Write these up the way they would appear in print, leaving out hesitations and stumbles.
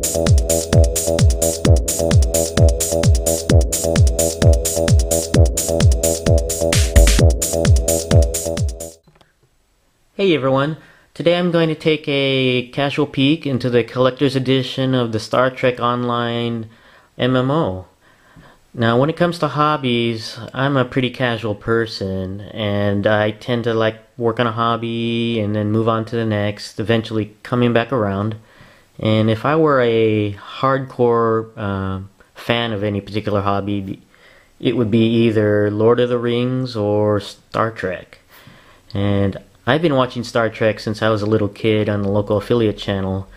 Hey everyone, today I'm going to take a casual peek into the collector's edition of the Star Trek Online MMO. Now when it comes to hobbies, I'm a pretty casual person and I tend to like work on a hobby and then move on to the next, eventually coming back around. And if I were a hardcore fan of any particular hobby, it would be either Lord of the Rings or Star Trek. And I've been watching Star Trek since I was a little kid on the local affiliate channel,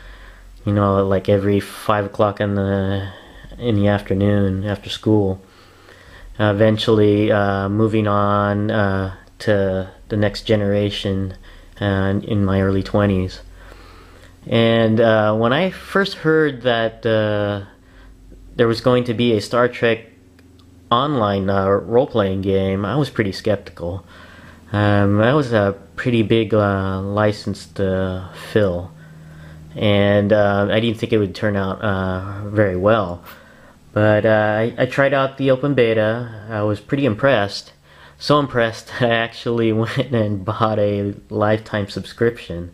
you know, like every 5 o'clock in the afternoon after school. Eventually moving on to the next generation in my early 20s. And when I first heard that there was going to be a Star Trek Online role-playing game, I was pretty skeptical. That was a pretty big license to fill, and I didn't think it would turn out very well. But I tried out the open beta. I was pretty impressed. So impressed, I actually went and bought a lifetime subscription.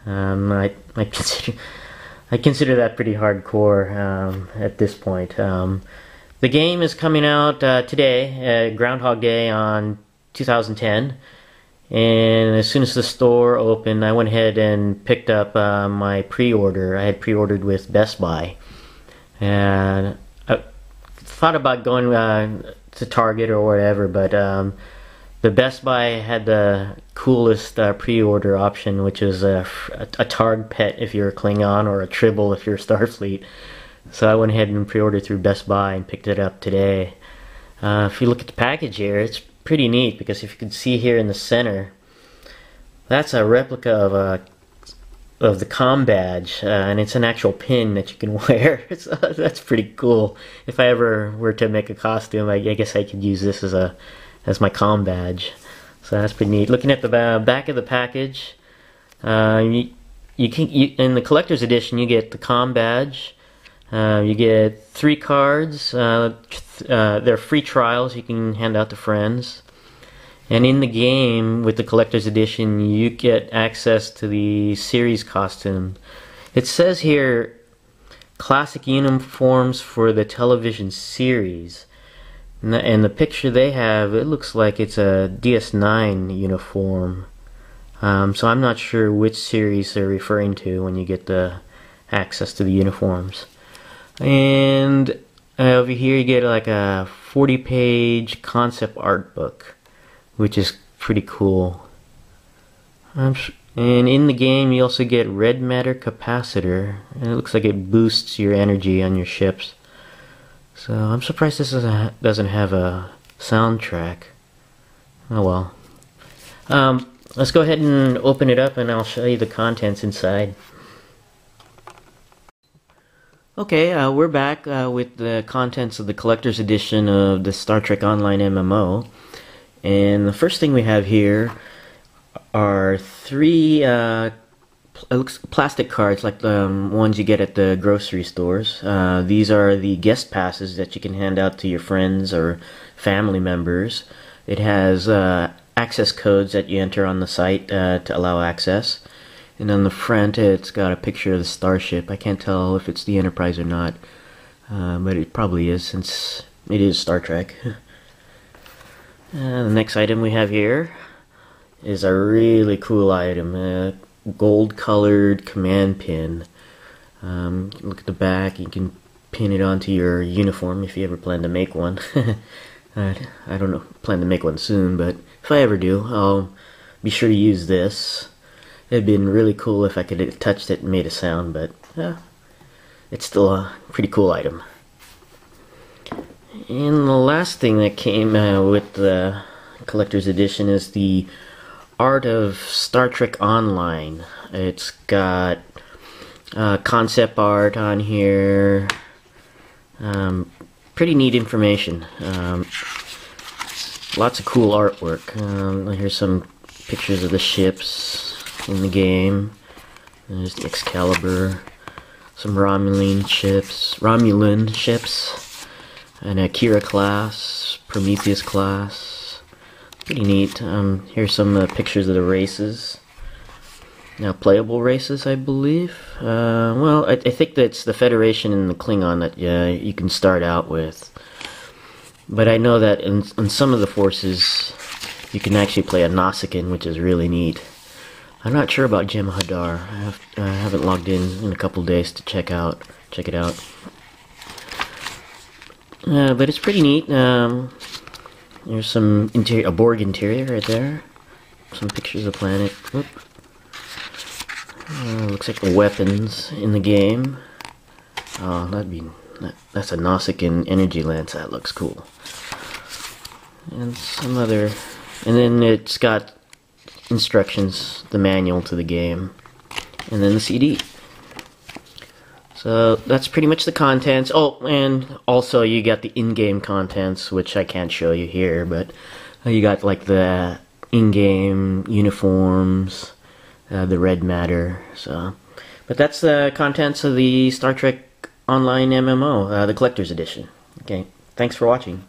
I consider that pretty hardcore at this point. The game is coming out today, Groundhog Day on 2010, and as soon as the store opened, I went ahead and picked up my pre-order. I had pre-ordered with Best Buy, and I thought about going to Target or whatever, but the Best Buy had the coolest pre-order option, which is a Targ pet if you're a Klingon or a Tribble if you're Starfleet. So I went ahead and pre-ordered through Best Buy and picked it up today. If you look at the package here, it's pretty neat, because if you can see here in the center, that's a replica of the comm badge, and it's an actual pin that you can wear. That's pretty cool. If I ever were to make a costume, I guess I could use this as my comm badge. So that's pretty neat. Looking at the back of the package, in the collector's edition, you get the comm badge. You get 3 cards. They're free trials you can hand out to friends. And in the game, with the collector's edition, you get access to the series costume. It says here, classic uniforms for the television series. And the picture they have, it looks like it's a DS9 uniform. So I'm not sure which series they're referring to when you get the access to the uniforms. And over here you get like a 40-page concept art book, which is pretty cool. And in the game you also get red matter capacitor, and it looks like it boosts your energy on your ships. So I'm surprised this doesn't have a soundtrack. Oh well. Let's go ahead and open it up and I'll show you the contents inside. Okay, we're back with the contents of the collector's edition of the Star Trek Online MMO. And the first thing we have here are 3 plastic cards, like the ones you get at the grocery stores. These are the guest passes that you can hand out to your friends or family members. It has access codes that you enter on the site to allow access. And on the front, it's got a picture of the starship. I can't tell if it's the Enterprise or not, but it probably is, since it is Star Trek. The next item we have here is a really cool item, a gold-colored command pin. Look at the back, you can pin it onto your uniform if you ever plan to make one. I don't know, plan to make one soon, but if I ever do, I'll be sure to use this. It'd been really cool if I could have touched it and made a sound, but it's still a pretty cool item. And the last thing that came with the collector's edition is the Art of Star Trek Online. It's got concept art on here. Pretty neat information. Lots of cool artwork. Here's some pictures of the ships in the game. There's the Excalibur. some Romulan ships, an Akira class, Prometheus class. Pretty neat. Here's some pictures of the races. Now, playable races, I believe. Well, I think that's the Federation and the Klingon that you can start out with. But I know that in some of the forces, you can actually play a Nausicaan, which is really neat. I'm not sure about Jem'Hadar. I haven't logged in a couple days to check it out. But it's pretty neat. There's some a Borg interior right there. Some pictures of the planet. Whoop. Looks like the weapons in the game. Oh, that's a Nausicaan energy lance. That looks cool. And some other, and then it's got instructions, the manual to the game, and then the CD. So that's pretty much the contents. Oh, and also you got the in-game contents, which I can't show you here, but you got like the in-game uniforms, the red matter. So, but that's the contents of the Star Trek Online MMO, the Collector's Edition. Okay, thanks for watching.